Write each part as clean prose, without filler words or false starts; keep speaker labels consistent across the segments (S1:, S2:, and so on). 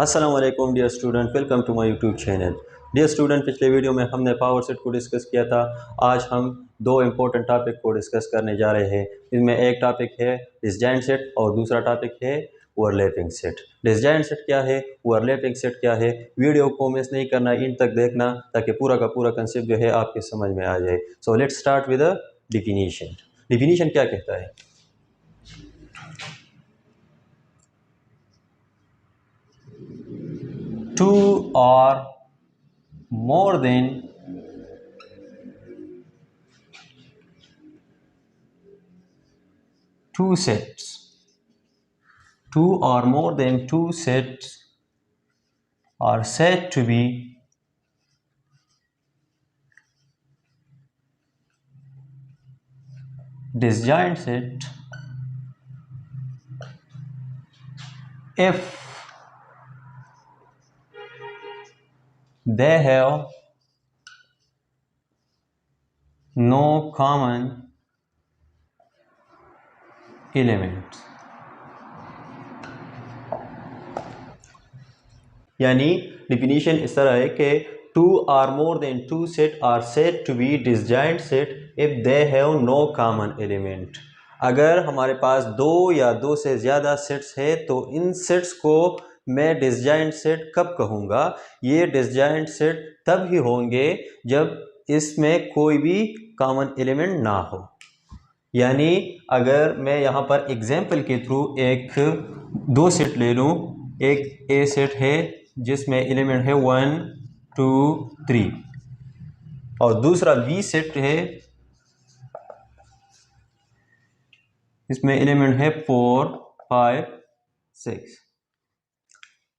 S1: अस्सलाम वालेकुम dear student, welcome to my YouTube channel. Dear student, पिछले वीडियो में हमने पावर सेट को डिस्कस किया था। आज हम दो इम्पोर्टेंट टॉपिक को डिस्कस करने जा रहे हैं। इनमें एक टॉपिक है डिसजॉइंट सेट और दूसरा टॉपिक है ओवरलैपिंग सेट। डिसजॉइंट सेट क्या है, ओवरलैपिंग सेट क्या है, वीडियो को मिस नहीं करना, इन तक देखना ताकि पूरा का पूरा कंसेप्ट जो है आपके समझ में आ जाए। So let's start with a definition. Definition क्या कहता है? Two or more than two sets. Two or more than two sets are said to be disjoint set if they have no common elements। यानी definition इस तरह है कि two or more than two set are said to be disjoint set if they have no common element. अगर हमारे पास दो या दो से ज़्यादा सेट्स है तो इन सेट्स को मैं डिसजॉइंट सेट कब कहूँगा? ये डिसजॉइंट सेट तब ही होंगे जब इसमें कोई भी कॉमन एलिमेंट ना हो। यानी अगर मैं यहाँ पर एग्जाम्पल के थ्रू एक दो सेट ले लूँ, एक ए सेट है जिसमें एलिमेंट है 1 2 3 और दूसरा बी सेट है इसमें एलिमेंट है 4 5 6।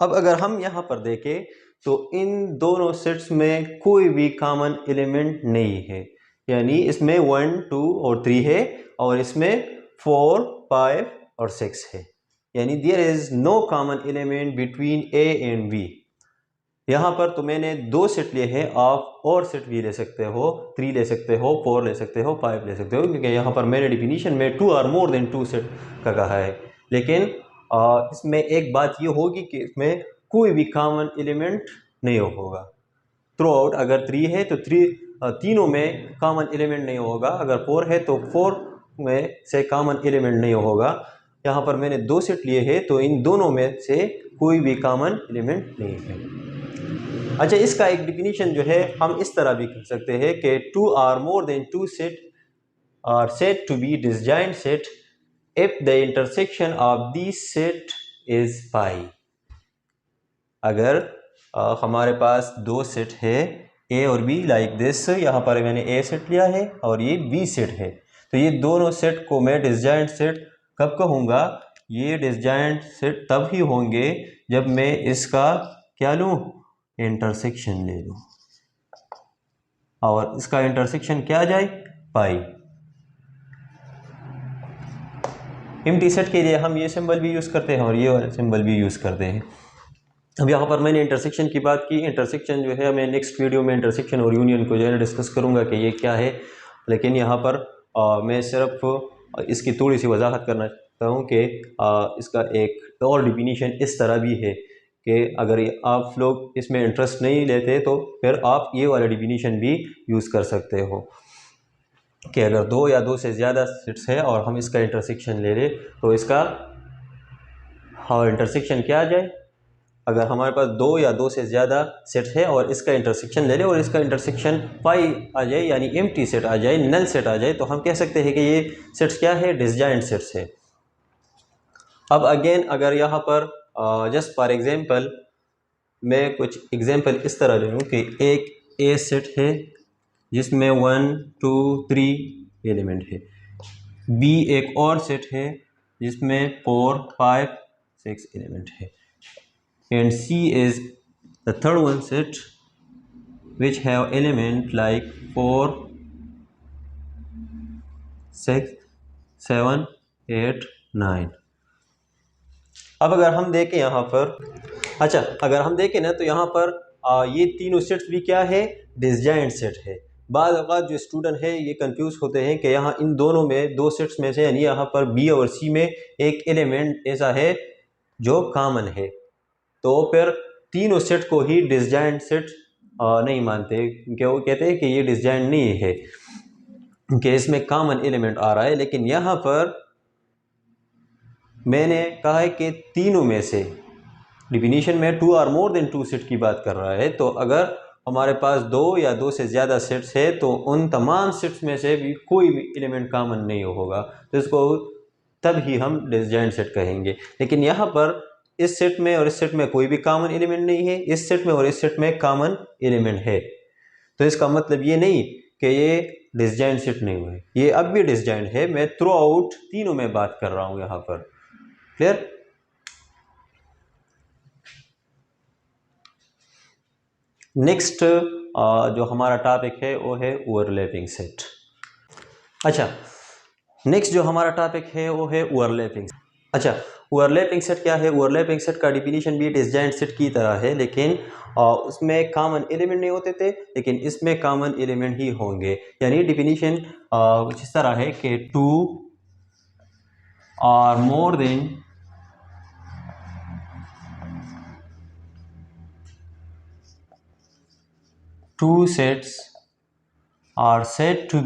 S1: अब अगर हम यहाँ पर देखें तो इन दोनों सेट्स में कोई भी कॉमन एलिमेंट नहीं है। यानी इसमें 1 2 और 3 है और इसमें 4 5 और 6 है। यानी there is no common element between A and B. यहाँ पर तो मैंने दो सेट लिए हैं, आप और सेट भी ले सकते हो, 3 ले सकते हो, 4 ले सकते हो, 5 ले सकते हो, क्योंकि यहाँ पर मैंने डिफिनीशन में 2 और मोर देन 2 सेट का कहा है। लेकिन इसमें एक बात ये होगी कि इसमें कोई भी कॉमन एलिमेंट नहीं होगा थ्रू आउट। अगर 3 है तो तीनों में कॉमन एलिमेंट नहीं होगा, अगर 4 है तो 4 में से कॉमन एलिमेंट नहीं होगा। यहाँ पर मैंने दो सेट लिए हैं तो इन दोनों में से कोई भी कॉमन एलिमेंट नहीं है। अच्छा, इसका एक डिफिनीशन जो है हम इस तरह भी कर सकते हैं कि two or more than two set are said to be disjoint set if the intersection of this set is phi. अगर हमारे पास दो सेट है ए और बी लाइक दिस, यहाँ पर मैंने ए सेट लिया है और ये बी सेट है, तो ये दोनों सेट को मैं डिसजॉइंट सेट कब कहूँगा? ये डिसजॉइंट सेट तब ही होंगे जब मैं इसका क्या लूँ? इंटरसेक्शन ले लूँ और इसका इंटरसेक्शन क्या आ जाए? पाई। एम्प्टी सेट के लिए हम ये सिंबल भी यूज़ करते हैं और ये वाला सिंबल भी यूज़ करते हैं। अब यहाँ पर मैंने इंटरसेक्शन की बात की। इंटरसेक्शन जो है मैं नेक्स्ट वीडियो में इंटरसेक्शन और यूनियन को जो है डिस्कस करूँगा कि ये क्या है। लेकिन यहाँ पर मैं सिर्फ इसकी थोड़ी सी वजाहत करना चाहता हूँ कि इसका एक और डिफिनीशन इस तरह भी है कि अगर आप लोग इसमें इंटरेस्ट नहीं लेते तो फिर आप ये वाला डिफिनीशन भी यूज़ कर सकते हो कि अगर दो या दो से ज़्यादा सेट्स है और हम इसका इंटरसेक्शन ले लें तो इसका इंटरसेक्शन क्या आ जाए? अगर हमारे पास दो या दो से ज़्यादा सेट है और इसका इंटरसेक्शन ले लें और इसका इंटरसेक्शन पाई आ जाए, यानी एम्प्टी सेट आ जाए, नल सेट आ जाए, तो हम कह सकते हैं कि ये सेट्स क्या है? डिसजॉइंट सेट्स है। अब अगेन अगर यहाँ पर जस्ट फॉर एग्जांपल मैं कुछ एग्जांपल इस तरह ले लूँ कि एक ए सेट है जिसमें 1 2 3 एलिमेंट है, बी एक और सेट है जिसमें 4 5 6 एलिमेंट है, and C is the third one set which have element like 4 6 7 8 9। अब अगर हम देखें यहाँ पर, अच्छा अगर हम देखें ना तो यहाँ पर ये तीनों सेट्स भी क्या है? डिसजॉइंट सेट है। बाद अवत जो स्टूडेंट है ये कंफ्यूज होते हैं कि यहाँ इन दोनों में दो सेट्स में से, यानी यहाँ पर बी और सी में एक एलिमेंट ऐसा है जो कॉमन है, तो फिर तीनों सेट को ही डिसजॉइंट सेट नहीं मानते, क्योंकि वो कहते हैं कि ये डिसजॉइंट नहीं है, कि इसमें कॉमन एलिमेंट आ रहा है। लेकिन यहाँ पर मैंने कहा है कि तीनों में से, डिफिनीशन में 2 और मोर देन 2 सेट की बात कर रहा है, तो अगर हमारे पास 2 या 2 से ज़्यादा सेट्स है तो उन तमाम सेट्स में से भी कोई भी एलिमेंट कॉमन नहीं होगा, तो इसको तब ही हम डिसजॉइंट सेट कहेंगे। लेकिन यहाँ पर इस सेट में और इस सेट में कोई भी कॉमन एलिमेंट नहीं है, इस सेट में और इस सेट में कॉमन एलिमेंट है, तो इसका मतलब ये नहीं कि ये डिसजॉइंट सेट नहीं हुए, ये अब भी डिसजॉइंट है। मैं थ्रू आउट तीनों में बात कर रहा हूँ यहाँ पर। क्लियर? नेक्स्ट जो हमारा टॉपिक है वो है ओवरलैपिंग सेट। अच्छा, नेक्स्ट जो हमारा टॉपिक है वो है ओवरलैपिंग। अच्छा, ओवरलैपिंग सेट क्या है? ओवरलैपिंग सेट का डिफिनीशन भी डिसजॉइंट सेट की तरह है, लेकिन उसमें कॉमन एलिमेंट नहीं होते थे, लेकिन इसमें कॉमन एलिमेंट ही होंगे। यानी डिफिनीशन कुछ इस तरह है कि 2 और more than 2 sets are said to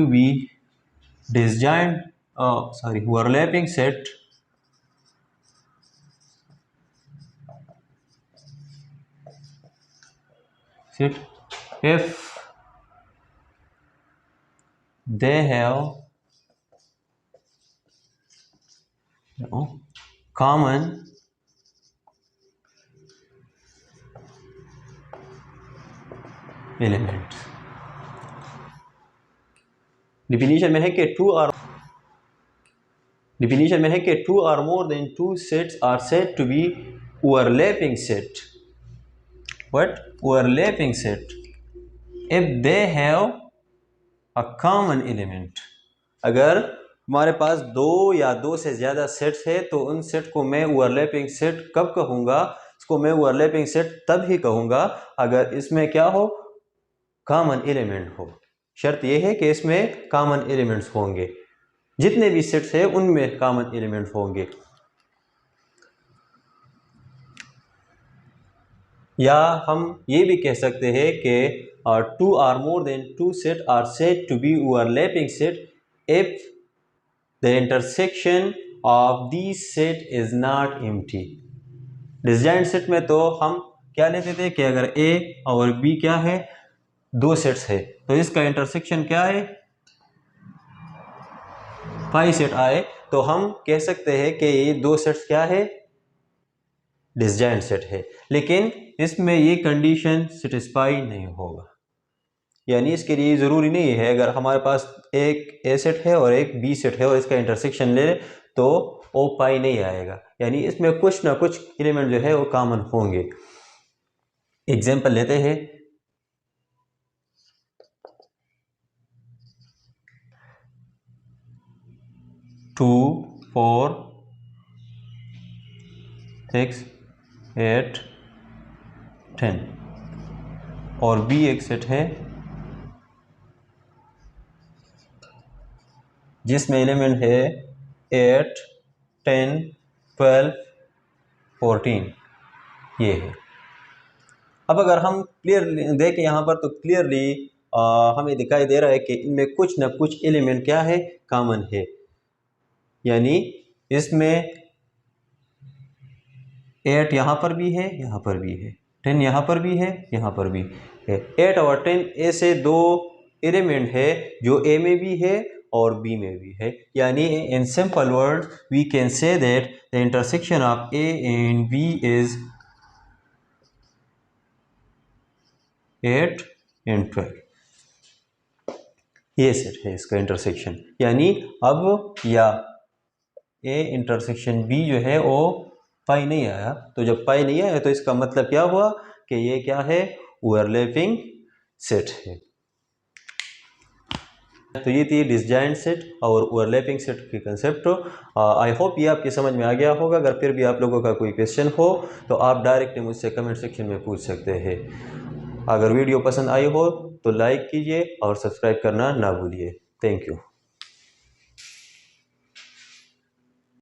S1: be disjoint overlapping set if they have common elements। Definition में है कि 2 और more than 2 sets are said to be overlapping set। What? Overlapping set if they have a common element। अगर हमारे पास 2 या 2 से ज़्यादा sets है तो उन सेट को मैं ओवरलैपिंग सेट कब कहूँगा? इसको मैं ओवरलैपिंग सेट तब ही कहूँगा अगर इसमें क्या हो? कॉमन एलिमेंट हो। शर्त यह है कि इसमें कॉमन एलिमेंट्स होंगे, जितने भी सेट्स है उनमें कॉमन एलिमेंट्स होंगे। या हम ये भी कह सकते हैं कि 2 or more than 2 set are said to be overlapping set if the intersection of these set is not empty। Disjoint set में तो हम क्या लेते थे कि अगर A और B क्या है? 2 सेट्स है, तो इसका इंटरसेक्शन क्या है? पाई सेट आए, तो हम कह सकते हैं कि ये 2 सेट्स क्या है? डिसजॉइंट सेट है। लेकिन इसमें ये कंडीशन सेटिस्फाई नहीं होगा, यानी इसके लिए ज़रूरी नहीं है अगर हमारे पास एक ए सेट है और एक बी सेट है और इसका इंटरसेक्शन ले तो ओ पाई नहीं आएगा, यानी इसमें कुछ ना कुछ एलिमेंट जो है वो कॉमन होंगे। एग्जांपल लेते हैं, टू 4 6 8 10 और बी एक सेट है जिसमें एलिमेंट है 8 10 12 14, ये है। अब अगर हम क्लियरली देखें यहाँ पर तो क्लियरली हमें दिखाई दे रहा है कि इनमें कुछ ना कुछ एलिमेंट क्या है? कॉमन है। यानी इसमें 8 यहाँ पर भी है, यहाँ पर भी है, 10 यहाँ पर भी है, यहाँ पर भी है। 8 और 10 ऐसे 2 एलिमेंट है जो ए में भी है और बी में भी है। यानी in simple words we can say that the intersection of A and B is 8 and 12। ये सेट है इसका इंटरसेक्शन। यानी अब या ए इंटरसेक्शन बी जो है वो पाई नहीं आया, तो जब पाई नहीं आया तो इसका मतलब क्या हुआ कि ये क्या है? ओवरलैपिंग सेट है। तो ये थी डिसजॉइंट सेट और ओवरलैपिंग सेट की कंसेप्ट। आई होप ये आपकी समझ में आ गया होगा। अगर फिर भी आप लोगों का कोई क्वेश्चन हो तो आप डायरेक्टली मुझसे कमेंट सेक्शन में पूछ सकते हैं। अगर वीडियो पसंद आई हो तो लाइक कीजिए और सब्सक्राइब करना ना भूलिए। Thank you.